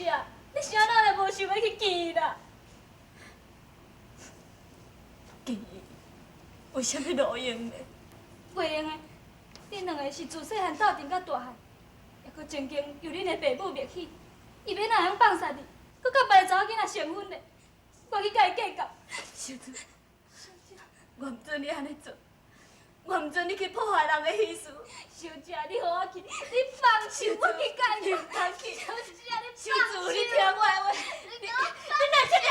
姐，你啥人会无想要去见啦？见伊，为什么路用呢？袂用的，恁两个是自细汉斗阵到大汉，还佫曾经由恁的爸母灭起，伊要哪样放杀你，佫甲别个查某囡仔成婚呢？我去甲伊计较。小姐，我唔准你安尼做，我唔准你去破坏人的喜事。小姐，你互我去，你放手，我去甲伊。你放去，小姐，你小放手。主，你听我的话，你哪这个？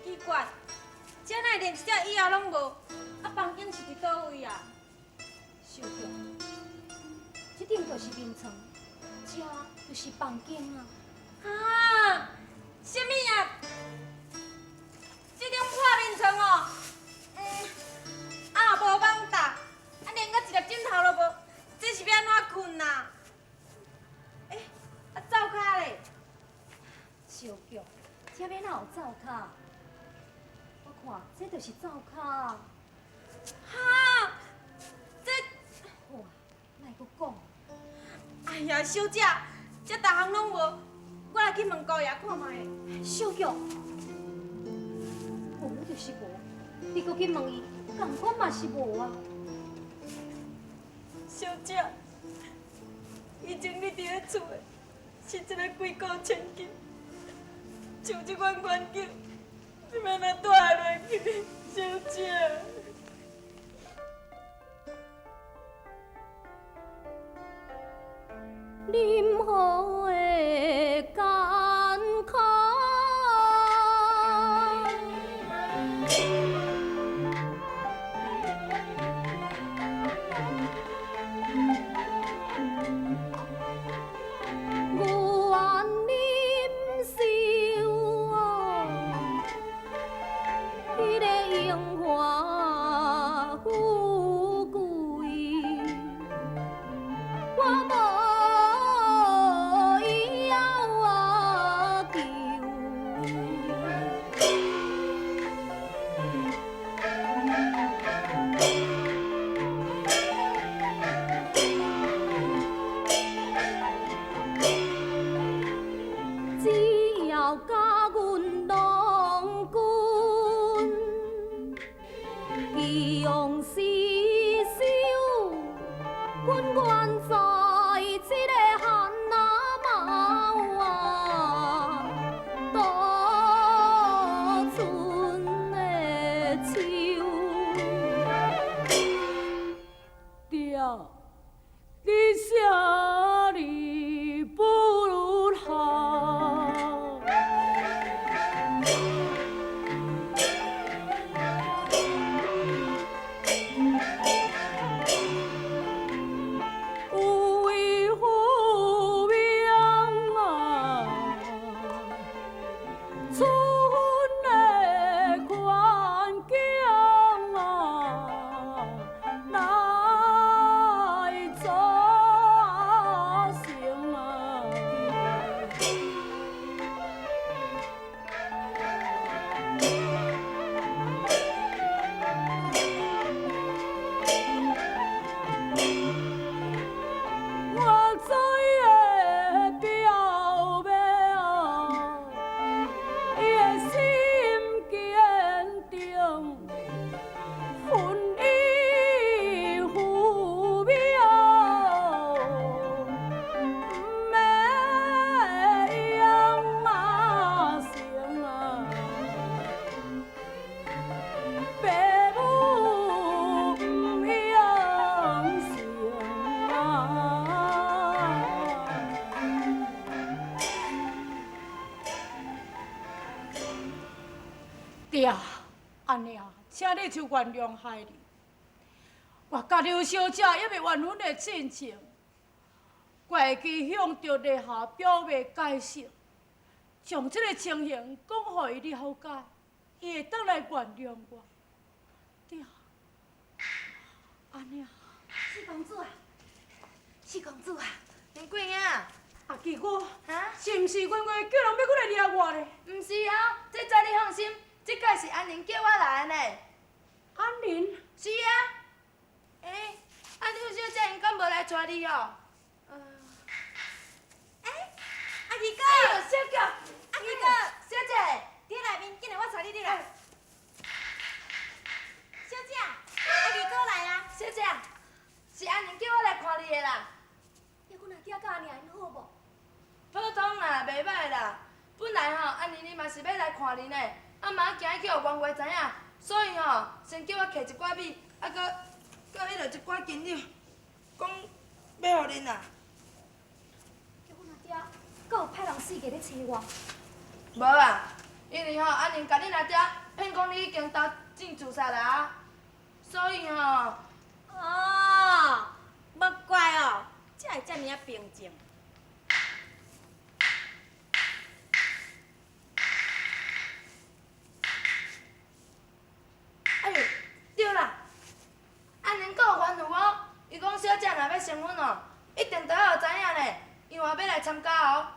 奇怪，这哪连写以后拢无？啊，房间是伫倒位啊？小姐，这顶就是眠床，这就是房间啊。啊？什么呀？这张破眠床哦，啊无网搭，啊连个一粒枕头都无，这是要安怎困呐？啊灶骹咧？小姐，这边哪有灶骹？我看这就是灶骹。哈，这哇，哪会佫讲？哎呀，小姐，这逐项拢无，我来去问姑爷看卖。小玉，无就是无，你佫去问伊，共款嘛是无啊。小姐，以前你伫咧厝的，是一个贵国千金，像这款环境，你要哪住下落去？小姐。任何的艰苦，我愿忍受哦，迄个荣华富贵，我无。只要甲阮郎君，义勇死守，阮愿在这个汉那猫啊，多春的秋。爹，你啥哩不如好？有为父命啊，出阮的环境啊，来做成啊。我知的表妹啊，伊的心坚定，婚姻父命，不免养马生啊，爸母不养成啊。爹，安尼啊，请你就原谅害你。我甲刘小姐也未完阮的亲情，我会去向着立下表妹解释，将这个情形讲互伊了解，伊会当来原谅我。爹，安尼啊。四公主啊，四公主啊，恁贵囝阿基哥，啊？是毋是阮话叫人要过来抓我呢？毋是啊，这早你放心，这届是安宁叫我来的呢。安宁，是啊。刘小姐因敢无来带你哦？阿二哥，哎呦，小姐，阿哥，小姐，你内面，紧来我带你来。小姐，阿二哥来啊！小姐，是安宁叫我来看你的啦。要阮阿爹甲阿娘因好无？普通啦，袂歹啦。本来吼，安妮你嘛是要来看你呢，啊嘛惊伊叫冤话知影，所以吼，先叫我摕一寡米，啊搁迄落一寡金两，讲要互恁啦。叫阮阿爹，阁有派人四个咧找我。无啊，因为吼，安妮甲恁阿爹骗讲你已经投进自杀啦啊，所以吼，哦，莫怪哦，才会遮尔啊平静。哎呦，对啦，安宁阁有吩咐我，伊讲小姐若要成婚哦，一定都要有知影呢，因为要来参加哦。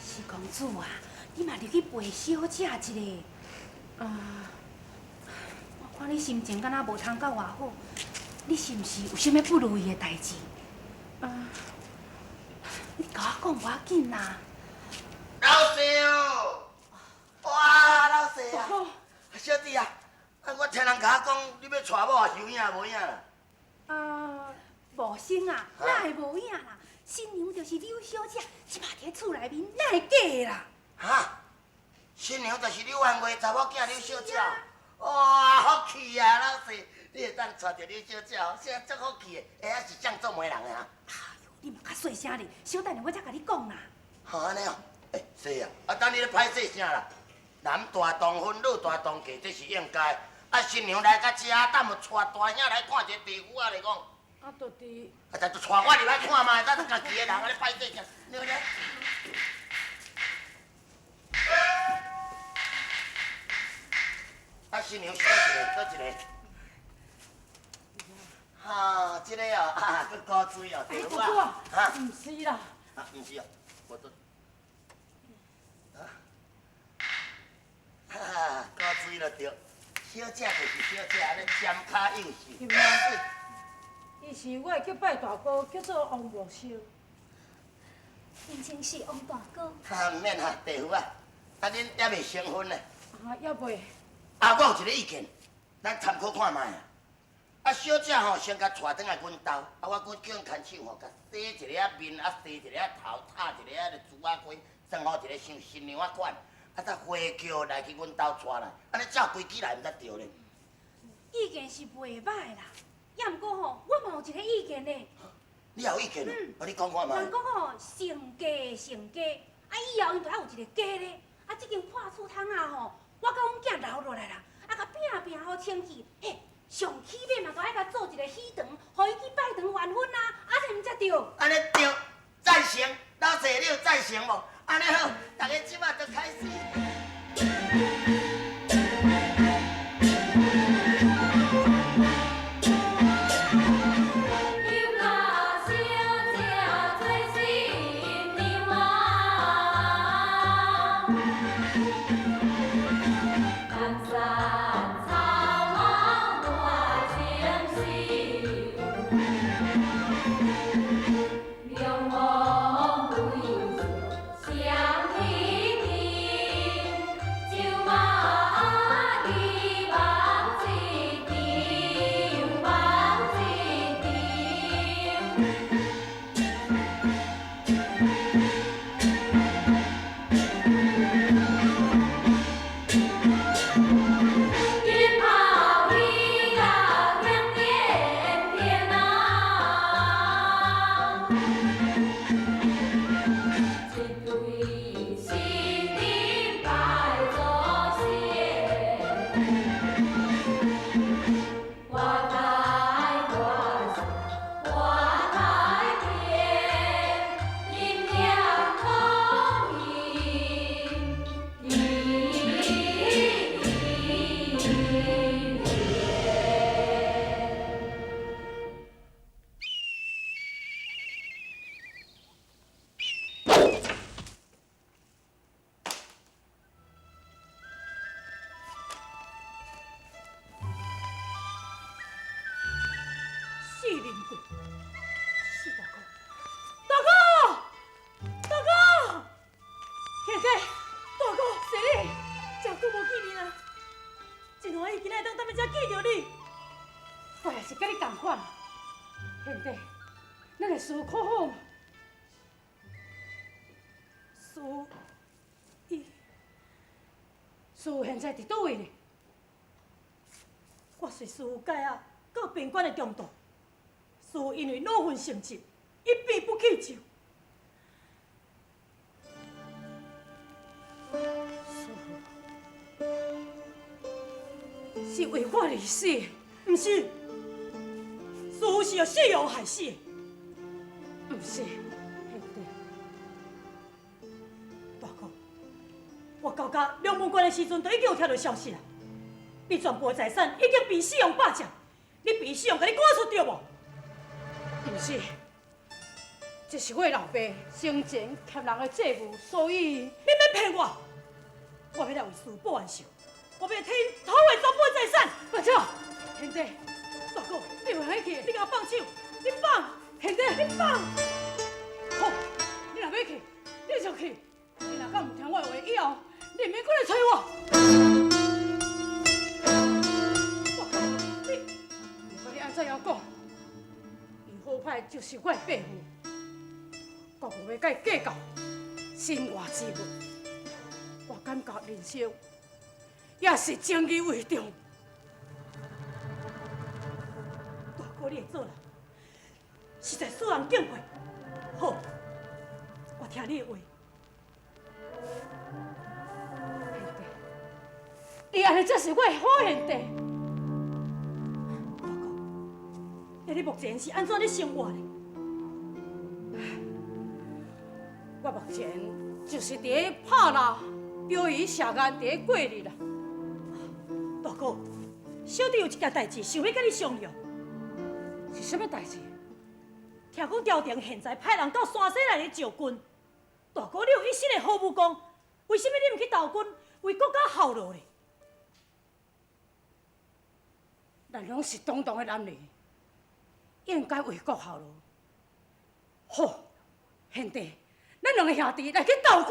四公主啊，你嘛入去陪小姐一个。我看你心情敢若无通到偌好，你是毋是有啥物不如意的代志？你甲我讲无要紧啦。老师哦，哇，老师啊，小弟啊，我听人甲我讲，你要娶某啊，是有影无影啦？无生啊，哪会无影啦？新娘就是柳小姐，即马伫厝内面，哪会假啦？哈，新娘就是柳万月查某囝柳小姐。哇，福气啊，老师，你会当娶着柳小姐哦，现在足福气的，下仔是正做媒人的啊。哎呦，你嘛较细声咧，小等下我才甲你讲啦。好安尼哦，是啊，等你咧歹势啥啦？男大当婚，女大当嫁，这是应该。啊，新娘来到遮，等要带大兄来看一下地府啊来讲。就伫。就带我入来看嘛，咱家己的人安尼歹势啥？你来。啊，新娘是倒一个。哈，这个哦，佮高水哦，地府啊，哈，毋是啦，啊，毋是哦，无错。哈，高水就对，小姐就是小姐，安尼尖卡幼秀。是吗？伊是我的叫拜大哥，叫做王木秀。年轻是王大哥。哈，毋免哈，地府啊，啊，恁还未成婚呢。还未。啊，我有一个意见，咱参考看卖啊。啊，小姐吼，先甲带转来阮兜，啊，我搁叫人牵手吼，甲洗一个面，啊，洗一个头，擦一个珠仔花，送好一个像新娘仔款，啊，再花轿来去阮兜带来，安尼照规矩来毋才对咧。意见是袂歹啦，也毋过吼，我嘛有一个意见咧。你也有意见哦？啊，你讲看卖。人讲吼，成家，啊以后因就要有一个家咧，啊，即间破厝窗啊吼，我甲阮囝留落来啦，啊，甲拼好清气，嘿。上起码嘛，都爱甲做一个喜糖，互伊去拜堂完婚啊，啊，这毋才对。安尼对，赞成，老师你有赞成无？安尼好，大家即马就开始。过。是大哥，大哥，现在大哥是你，真久无见面啊！真欢喜今仔当咱们遮见着你，我也是跟你同款。现在，咱个师可好嘛？师父现在伫倒位呢？我随师父改啊到宾馆的中途，师父因为脑昏性疾，一病不起救。师父是为我而死的，不是？师父是要信用害死的，不是？兄弟，大哥。我到家龙门关的时阵，就已经有听到消息啦。你全部财产已经被使用霸占，你被使用，甲你赶出对无？不是，这是我老爸生前欠人的债务，所以你免骗我。我要来为师报冤仇，我要替讨回全部财产。不错，兄弟，大哥，你袂去，你给我放手，你放，兄弟，你放。好，你若要去，你就去。你若敢唔听我的话，以后。你免过来催我！你看你安怎样讲？于好歹就是我的伯父，我无要甲伊计较身外之物。我感觉人生也是正义为重。大哥，你会做人，实在使人敬佩。好，我听你的话。你安尼才是我的好兄弟。大哥，你目前是安怎咧生活呢？我目前就是伫咧拍蜡、标语、写案伫咧过日啦。大哥，小弟有一件代志想要甲你商量。是什么代志？听讲朝廷现在派人到山西来咧招军。大哥，你有一身的好武功，为什么你唔去投军，为国家效劳呢？咱拢是同的男女，应该为国效劳。好，兄弟，咱两个兄弟来去投军。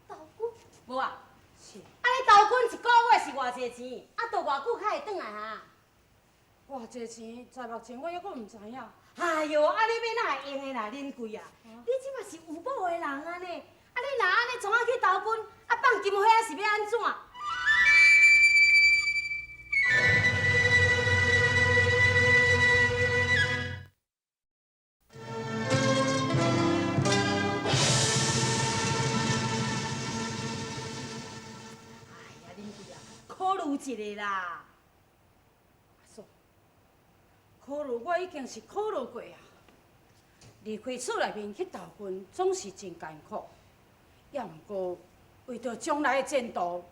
投军？无啊。是。啊，你投军一个月是偌济钱？啊，都偌久才会转来啊？偌济钱，在目前我抑阁唔知影。哎哟，啊，你要哪会用的啦，恁贵啊！你即嘛是有某的人啊呢？啊，你若安尼从啊去投军，啊放金花啊是要安怎？一个啦，考虑我已经是考虑过啊。离开厝内面去投军，总是真艰苦。也毋过，为着将来的前途，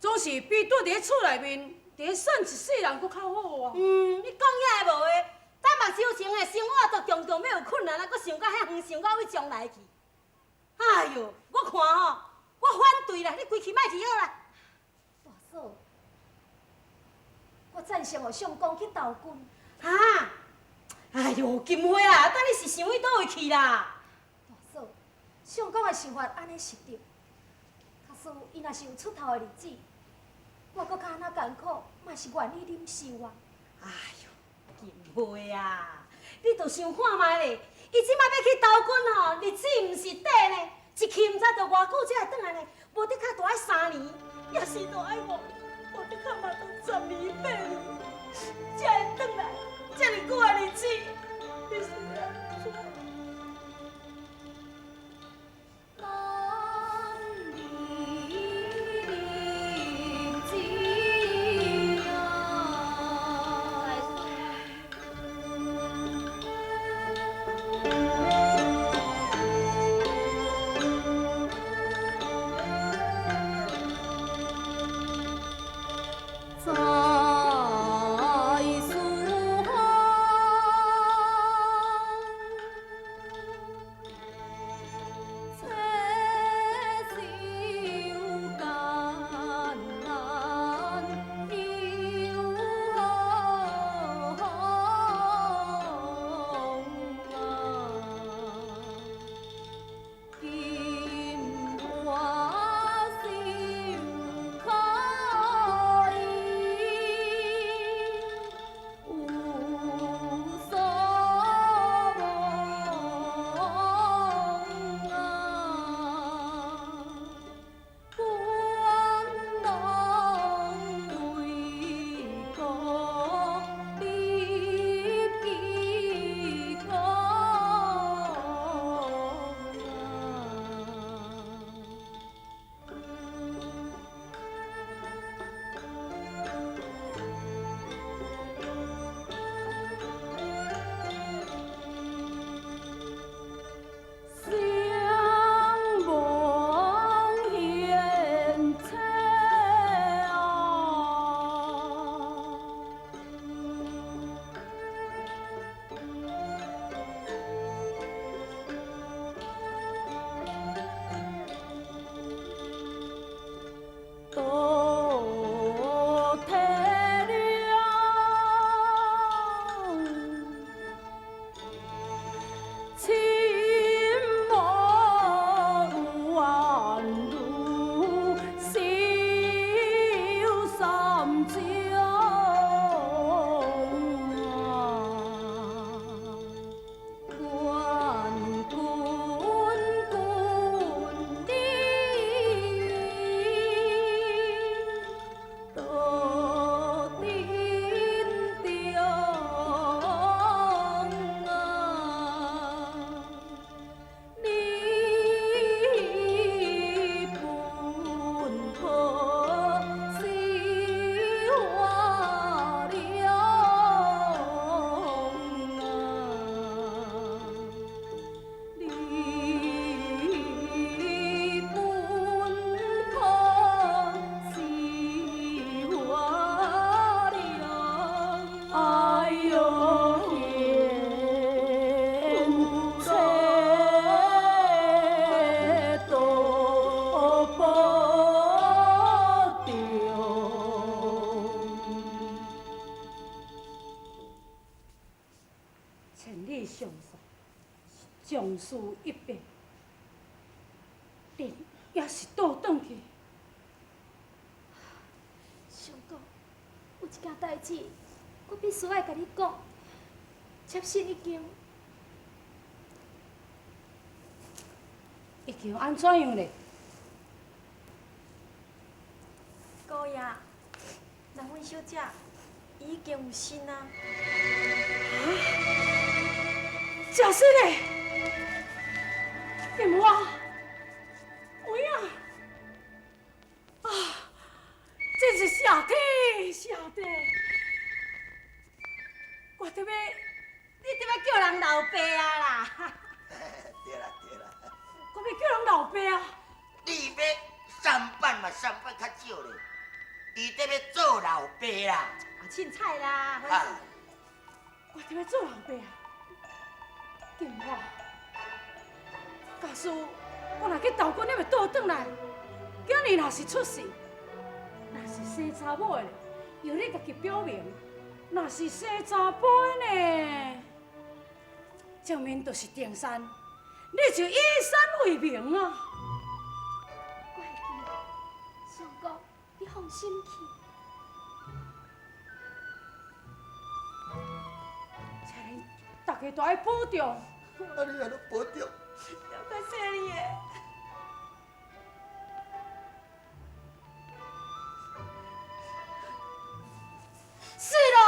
总是比躲伫厝内面，伫咧省一世人搁较好啊。你讲遐个无话，咱目睭前的生活都常常要有困难啊，搁想到遐远，想到为将来去。哎哟，我看吼，我反对啦，你规气莫去好啦。大嫂。我赞成互相公去投军。哈？哎呦，金花啊，等你是想去倒位去啦？大嫂，相公的想法安尼是对。假使伊若是有出头的日子，我搁较安那艰苦，嘛是愿意忍受啊。哎呦，金花啊，你著想看觅咧，伊即摆要去投军吼，日子毋是短呢，一去毋知着偌久才会转来呢，无得较大爱3年，也是着爱5年。我得看嘛都12年8年，才会转来，这么久的日子，你是安怎？在书千里相送，将士一别，人也是倒转去。相公，有一件代志，我必须爱甲你讲。妾身已经安怎样咧？姑爷，咱阮小姐已经有身啊。假死咧！电话，有影啊！真是下体下体！我得要，你得要叫人老爸啊啦！对啦对啦，我要叫人老爸啊！你要上班嘛上班较少咧，伊得要做老爸啦。啊，凊彩啦，啊，我得要做老爸啊！电话，假使我若去投军，还袂倒转来，今日若是出事，若是生查某的，由你家己表明；若是生查甫的呢，证明就是定山，你就以山为名啊！我会记，相公，你放心去。请大家都爱保重。啊，你安尼保重。了解你的。是龙。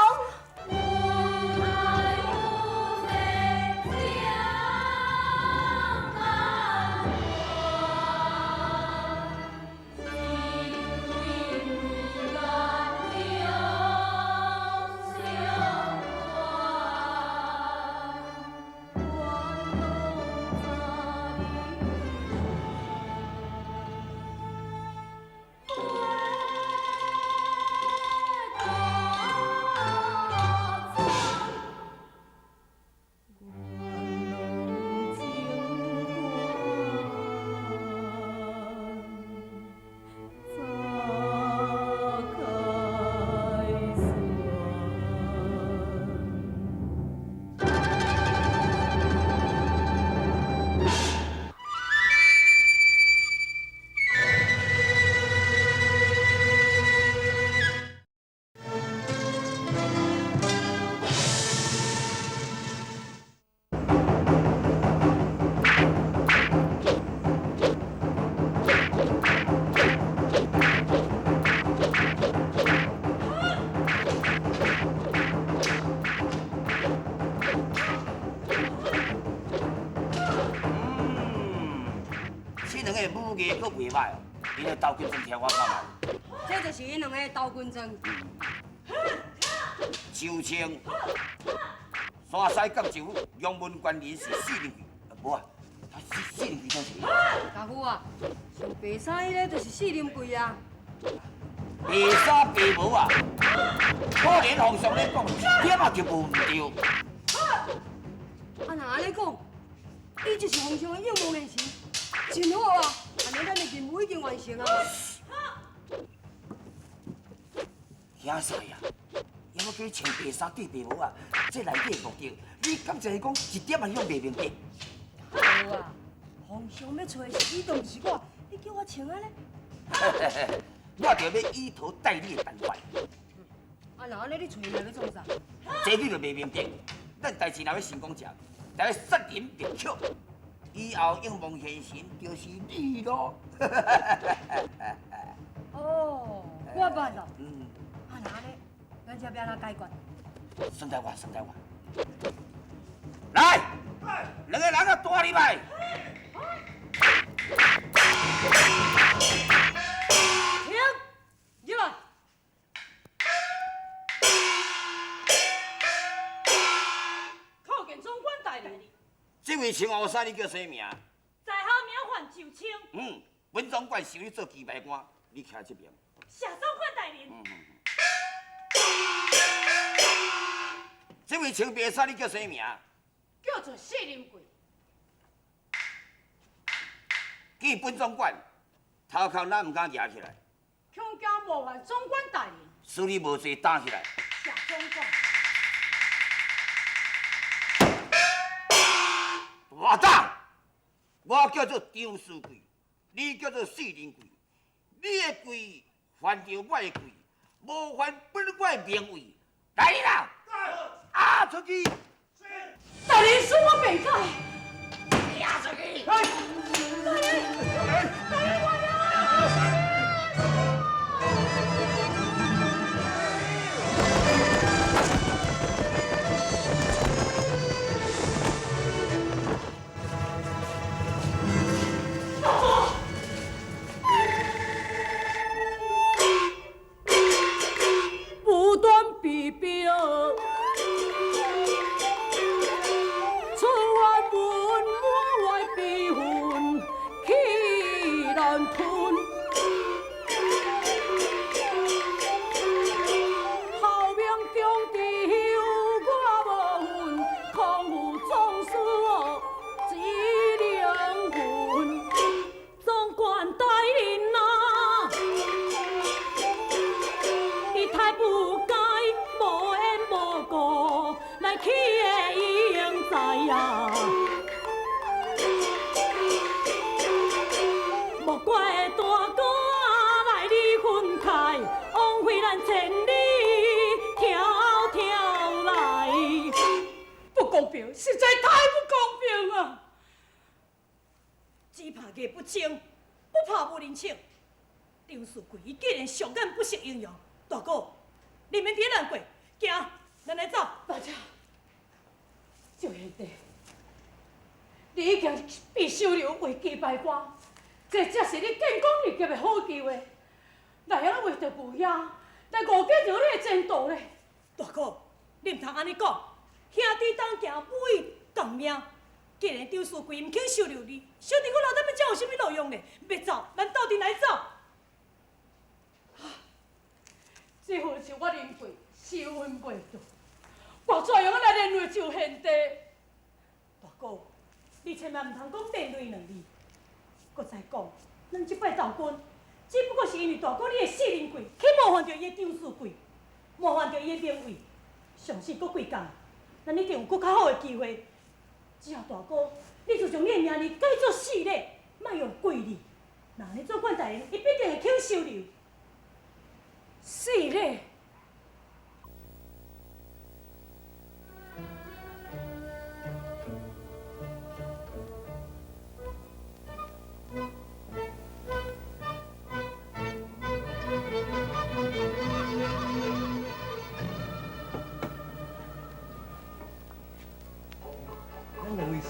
武艺佫袂歹哦，伊个刀棍针听我看卖。这就是因两个刀棍针。周清、山西甲州杨文关连是4年去，无啊，他4年去才是。大夫啊，上白衫迄个就是四林贵啊。白衫白帽啊，可怜皇上咧讲，一点仔就无唔对。啊，若安尼讲，伊就是皇上的仰慕言辞，真好啊！安尼咱的任务已经完成啊。兄婿啊，要我叫你穿白衫对白帽啊，这内底的目的，你敢就是讲一点仔向袂明白？好啊，皇上要找的是你，当是我，你叫我穿安尼？我就要以头代你的办法。啊，若安尼你找伊来要创啥？这你就袂明白，咱代志若要成功食，就要杀人灭口。以后应望现神就是你咯。哦，我捌啦。嗯，啊，若安尼，咱这要安怎解决？顺在我，顺在我。来，两个人啊，带入来。停！入来。叩见总管大人。这位青湖山，你叫啥名？在下名唤周清。本总管收你做旗牌官，你徛这边。谢总管大人。这位穿白衫，你叫啥名？叫做谢林贵。见本总管，头壳咱唔敢举起来，恐惊冒犯总管大人。使你无罪打起来。谢总管。我叫做张书贵，你叫做四人贵。你的贵犯着我的贵，无犯本我的名位。来啦！啊，出去！大人恕我袂改。呀，出去！大人，我呀！不断逼迫，出外门我外逼魂，气难吞。后面中地我无份，空有总司一灵魂，总管大人啊！你太不该无缘无故来起的应在呀！莫怪大哥来你分开，枉费咱千里迢迢来。不公平，实在太不公平了！只怕艺不精，不怕无人请。张书贵伊竟然上眼不识英雄。大哥，你免别难过，行，咱来走。大姐，赵贤弟，你已经被收留为击败我，这才是你建功立业的好机会。哪样为着父兄来误解着你的前途呢？大哥，你唔通安尼讲，兄弟当行不义共命。既然张书贵唔肯收留你，小弟我留在要这有甚物路用呢？要走，咱斗阵来走。这份是我忍过，收阮袂住。我怎样来连累赵贤弟？大哥，你千万唔通讲连累两字。搁再讲，咱这摆斗军，只不过是因为大哥你的四人贵，去冒犯着伊的张书贵，冒犯着伊的名位。上死搁几工，咱一定有搁较好的机会。只要大哥，你就将你的名字改作四礼，莫用贵字。那安尼总管大人，伊必定会肯收留。是嘞。咱两位是？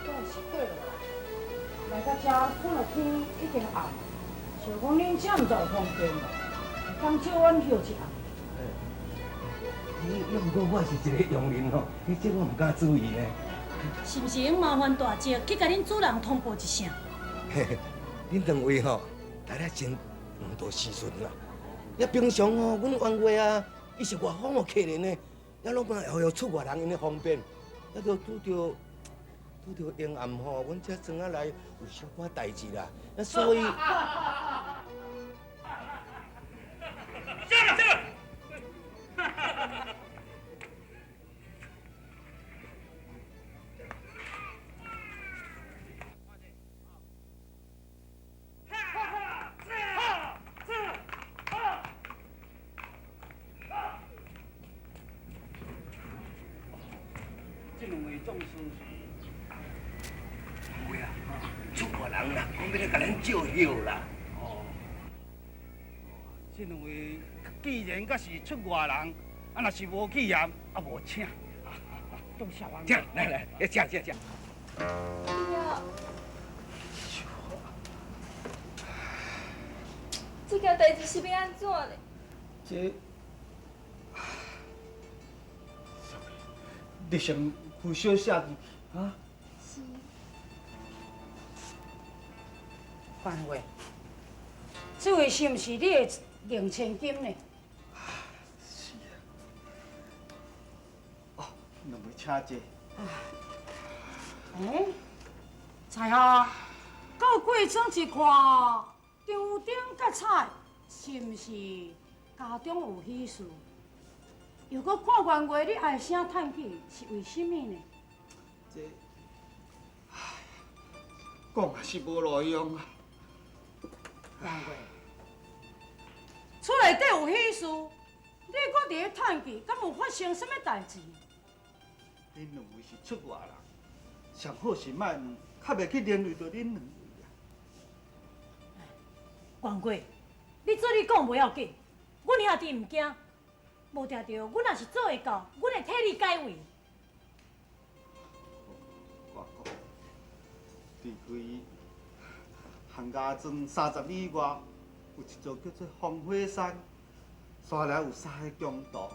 我是过来，来到这看到天已经暗，想讲恁这毋在方便，当借阮休一下。要不过我是一个佣人吼，这我唔敢注意呢。是毋是用麻烦大姐去甲恁主人通报一声？嘿嘿，恁两位吼，来了真唔多时阵啦。也平常吼，阮员外啊，伊是外方的客人呢，也拢嘛会出外人因的方便，也都拄着阴暗吼，阮才装啊来有小可代志啦。那所以。这两位总司有呀，出外人啦，讲要来甲咱照休啦。哦，这两位既然甲是出外人，啊，若是无去验，啊无请，多谢王。请，来，请。这件代志是要安怎嘞？这，你先付小写入去啊。是。范伟，这位是毋是你的零千金呢？是啊。哦，两位请坐。菜啊，到过装一看，张灯结彩，是毋是家中有喜事？又搁看员外你唉声叹气，是为什么呢？这，讲也是无路用啊。难怪，厝内底有喜事，你搁伫咧叹气，敢有发生什么代志？恁两位是出外人，上好是莫问，较袂去连累到恁两位啊。关贵，你做你讲袂要紧，阮兄弟毋惊，无定着，阮若是做会到，阮会替你解围。我讲，离开项家庄30里外，有一座叫做烽火山，山内有3个强盗，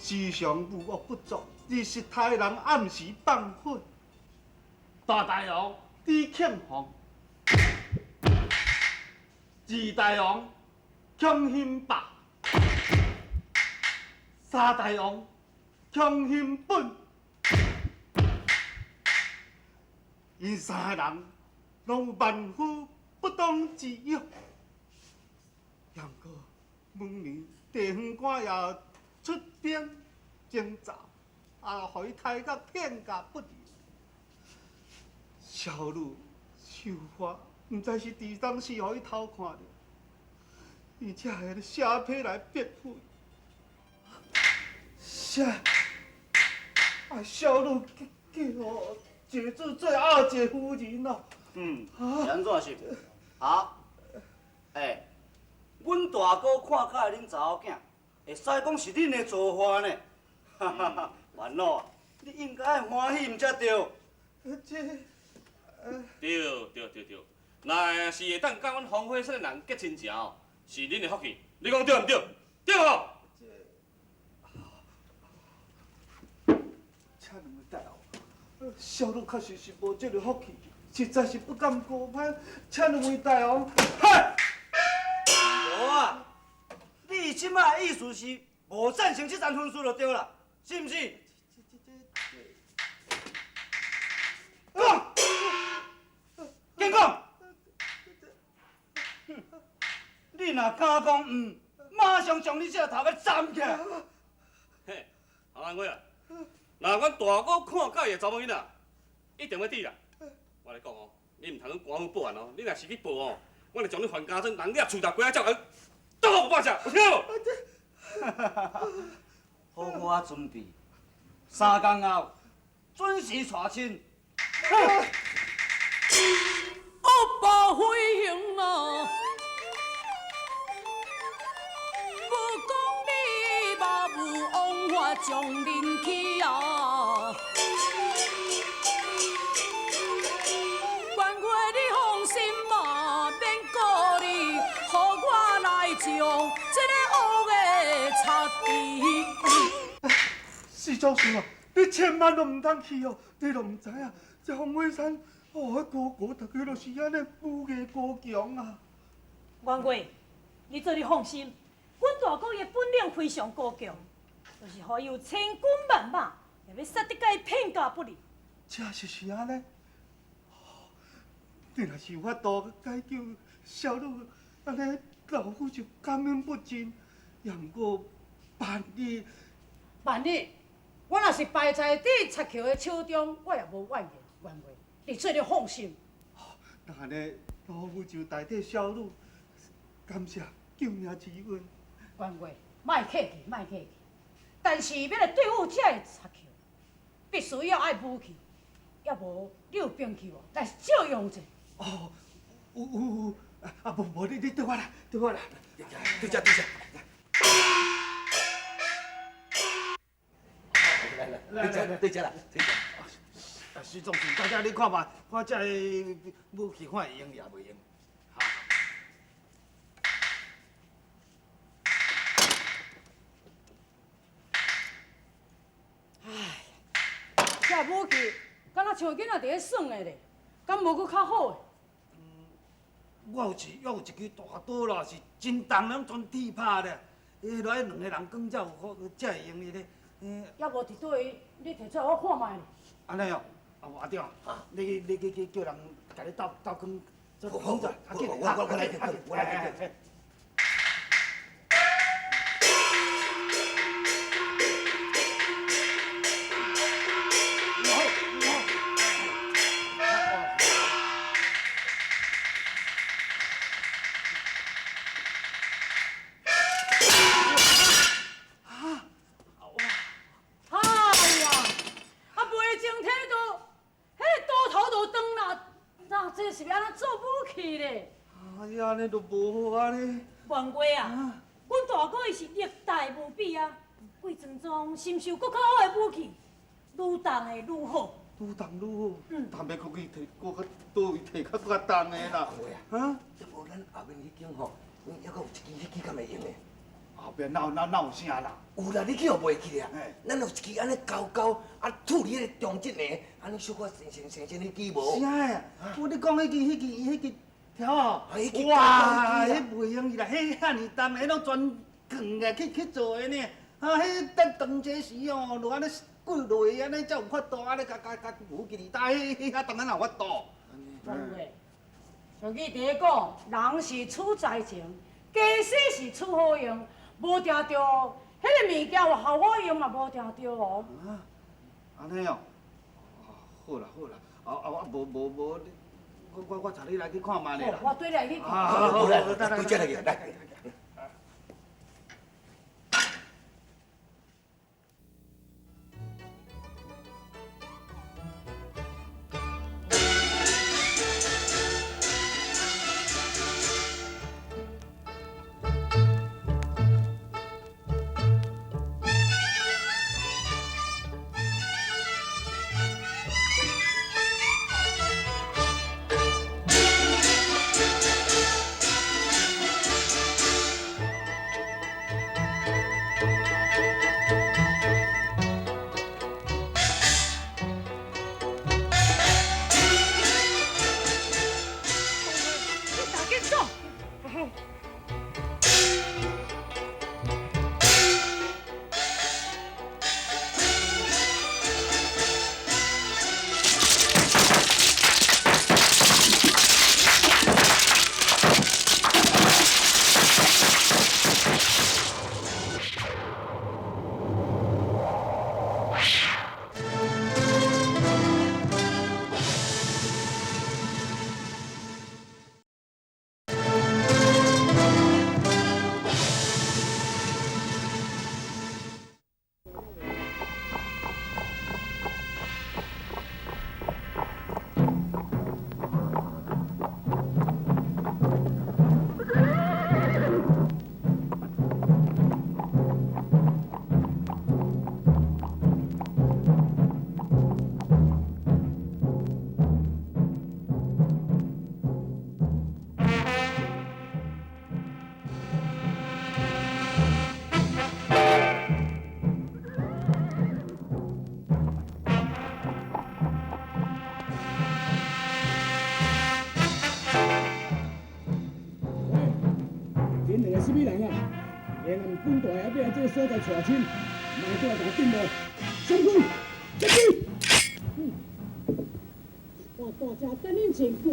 时常无恶不作，日时杀人，暗时放火。大大王李庆煌，二大王强兴霸，三大王强兴本。因3个人拢有万夫不当之勇，也毋过每年地方官也出兵征召，互伊杀到片甲不留。小女绣花，毋知是伫当时互伊偷看着，伊才会咧写批来逼悔。小女叫姐做最二姐夫人咯。安怎是？啊？阮大哥看起来恁查某囝，会使讲是恁的造化呢？哈哈哈！万老啊，你应该爱欢喜毋才对。对，那是会当甲阮烽火山的人结亲情哦，是恁的福气。你讲对毋对？对无？请两位大王，小女确实是无这个福气，实在是不敢过攀，请两位大王。嗨！无啊，你即摆的意思是无赞成这层婚事就对啦，是毋是？警讲！你若敢讲马上将你这头给斩起来！嘿，洪安贵啊，若阮大哥看介意的查某囡仔，一定要抵啦。我来讲哦，你唔通去官府报案哦，你若是去报哦，我就将你还家庄人掠厝头鬼仔照，倒我半只，有听无？好我准备，3天后准时娶亲。恶报飞行啊！无讲你嘛有枉法将恁去啊！愿月你放心嘛，免顾虑，互我来将这个恶的擦除。施教授啊，你千万都唔通去哦！你都唔知啊，这烽火山，迄哥大家就是安尼武艺高强啊！元贵，你做你放心，阮大哥的本领非常高强，就是互伊有千军万马，也要杀得甲伊片甲不离。确实是安尼。你若是有法度解救小女，安尼老夫就感恩不尽。也毋过万一我若是败在你插桥的手中，我也无怨言。元贵，你做你放心。那安尼，老夫就代替小女感谢救命之恩。元贵，莫客气，莫客气。但是要来对付这个插桥，必须要爱武器，要无你有兵器无？来借用者。哦，有，啊无，你对我来，对我来，对这。来，对这啦。徐总是，大家你看吧，看这个武器看会用也袂用。这武器，敢若像囡仔伫咧耍的咧，敢无搁较好的？我有一支大刀啦，是真重，拢全铁拍的。迄落2个人讲才有好，才会用的咧。要无伫倒位，你摕出来我看卖。安尼哦，阿长，你叫人甲你斗讲，做工作，我来。是要安怎做武器咧？哎呀，安尼都无好啊咧。王贵啊，阮大哥伊是历代无比啊，贵庄庄深受国较好的武器，愈重的愈好。愈重愈好，但要搁去摕，搁较倒位摕较重的啦。啊？要无咱后面迄间吼，还阁有一支，迄支敢会用的？后边哪有啥啦？有啦，你去学袂去啊？咱有一支安尼高高，啊，处理迄个中间的，安尼小可生迄支无？啥呀？我你讲迄支条啊？迄支哇，迄袂用伊啦，迄遐尼重，迄拢全钢的去做的呢。啊，迄等长这时哦，就安尼跪落去，安尼才有法度，安尼甲武器里打，迄遐重安哪有法度？王贵，俗语伫咧讲，人是处在前，假使是处好用，无定着迄个物件有效我用嘛，无定着哦。啊，安尼哦，好啦，无，我带你来去看卖咧啦。我对来去看。好来，对这来去来。本大爷要来这个所在娶亲，卖过来甲顶无？上去，进去。我大家等恁真久，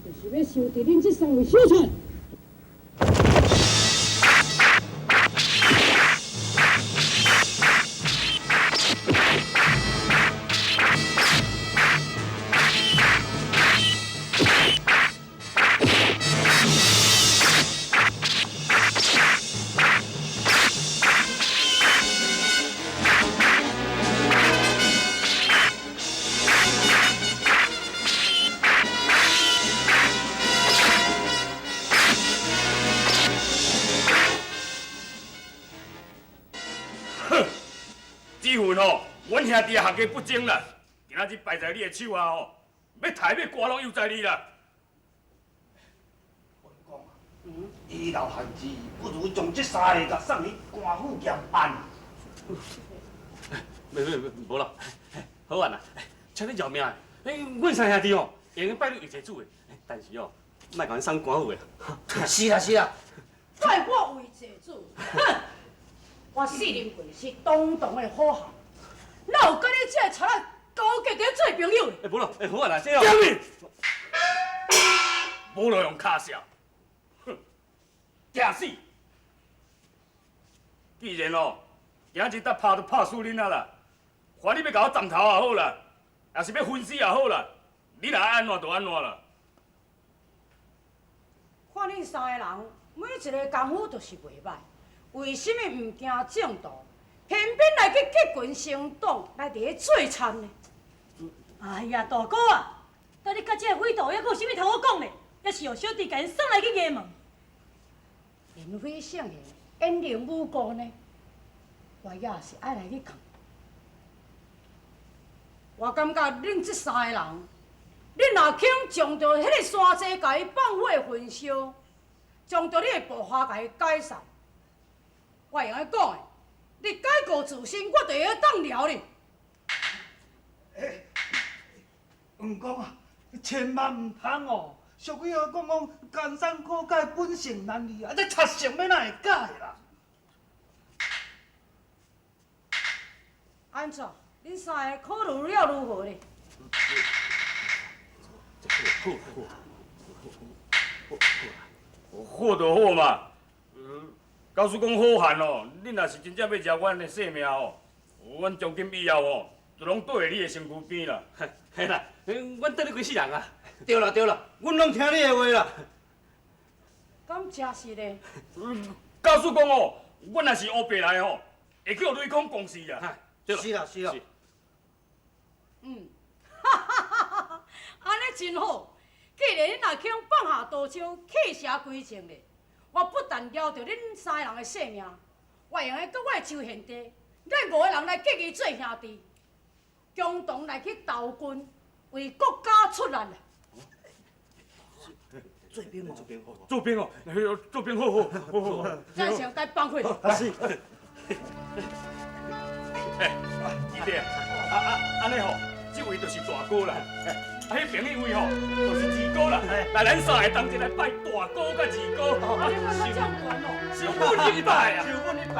就是要收拾恁这三位小菜。阮兄弟行家不精啦，今仔日败在你的手啊！吼，要抬要刮拢又在你啦。我讲啊，医疗限制，不如将这三个甲送去官府验案。无啦，好啊啦，请你饶命！阮三兄弟哦，会用拜你为祭主的，但是哦，莫甲阮送官府的。是啊是啊，拜我为祭主，哼！我四年过是当堂的好汉。 哪有跟你这个贼仔勾结在做朋友的？无咯，好啊啦，这哦。无路用卡笑，哼，惊死！既然哦，今日搭拍都拍死恁啊啦，看你要甲我斩头也好啦，也是要分尸也好啦，你若爱安怎就安怎啦。看恁三个人，每一个功夫都是袂歹，为什么唔惊正道？ 偏偏来去结群成党，来伫咧做参呢？哎呀，大哥啊，到底甲这个匪徒还佫有啥物通我讲嘞？还是由小弟甲因送来去衙门？林飞想的英灵武功呢，我也是爱来去看。我感觉恁这三个人，恁若肯将着迄个山济甲伊放火焚烧，将着你的步伐甲伊改善，我会用讲的，你改过自新，我就会当了你。黄公啊，千万唔通哦！俗语啊讲艰山可改，本性难移啊！这贼性要哪会改啦？安怎？恁三个考虑了如何呢？好就好嘛。假使讲好汉哦，你若是真正要饶阮的性命哦，阮从今以后哦，就拢倒在你的身躯边啦。嘿啦，阮等你几世人啊？对啦对啦，阮拢听你的话啦。敢真是嘞？假使讲哦，阮若是乌白来哦，会叫雷公公事啊。是啦是啦。安尼真好。既然恁若肯放下刀枪，弃侠归正咧，我不但饶着恁三个人的性命，我会用个搁我的周贤弟，咱5个人来结义做兄弟，共同来去投军，为国家出力啦。做兵哦，做兵哦，做兵好好好。咱先该放火。是。弟弟，安尼吼，这位就是大哥啦。迄边迄位吼，就是二哥啦。来，咱三个同齐来拜大哥甲二哥。你看他这样管哦，是阮一拜啊，是阮一拜。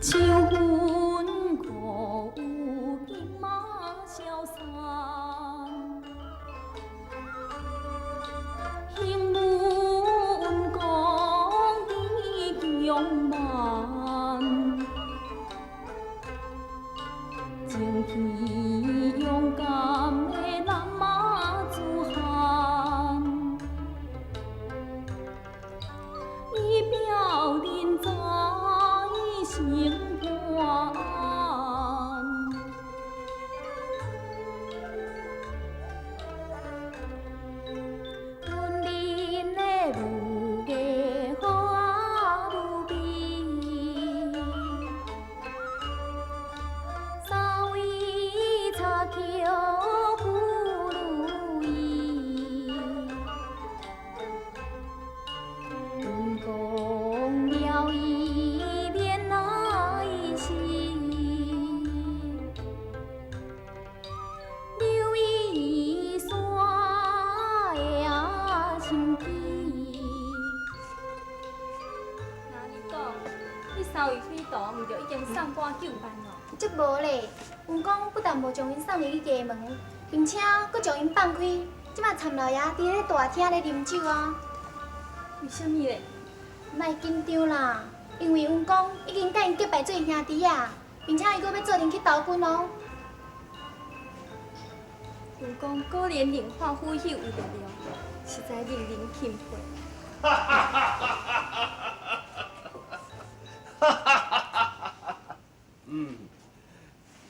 秋云可有金马消散，兴文公的强慢，正气勇敢的南马祖汉，以表人在心肝。阮恁的武艺好啊无比，三位插桥不如意，阮讲了伊恋爱时，留伊山的心机。那你讲，你三位匪徒毋就已经送官救办咯？即无咧，阮讲不但无将因送入去衙门，并且佫将因放开，即马参老爷伫咧大厅咧啉酒啊！为什么咧？莫紧张啦，因为阮讲已经甲因结拜做兄弟啊，并且伊佫要做阵去投军哦。阮讲果然令化虎有为着了，实在令人钦佩。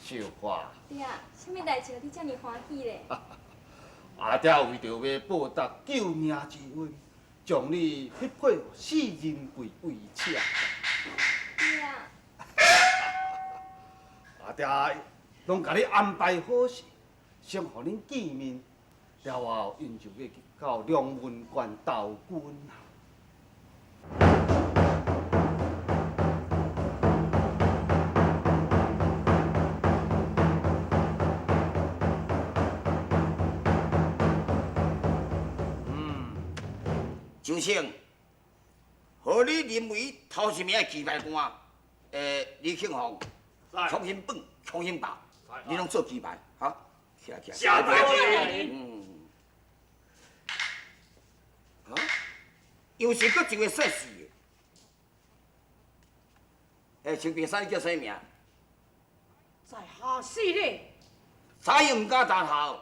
小花，爹，什么代志你遮尔欢喜咧？阿爹为着要报答救命之恩，将你匹配四人贵为妾。爹，阿爹拢甲你安排好势，先互恁见面，了后因就要去到梁文馆投军啦。周生，何你认为头一名的棋牌官，李庆宏、邱新本、邱新宝，你拢做棋牌，哈？起来起来。下台去。啊？又是搁一位说事的，身边三叫啥名？在下死咧！早又唔敢担头，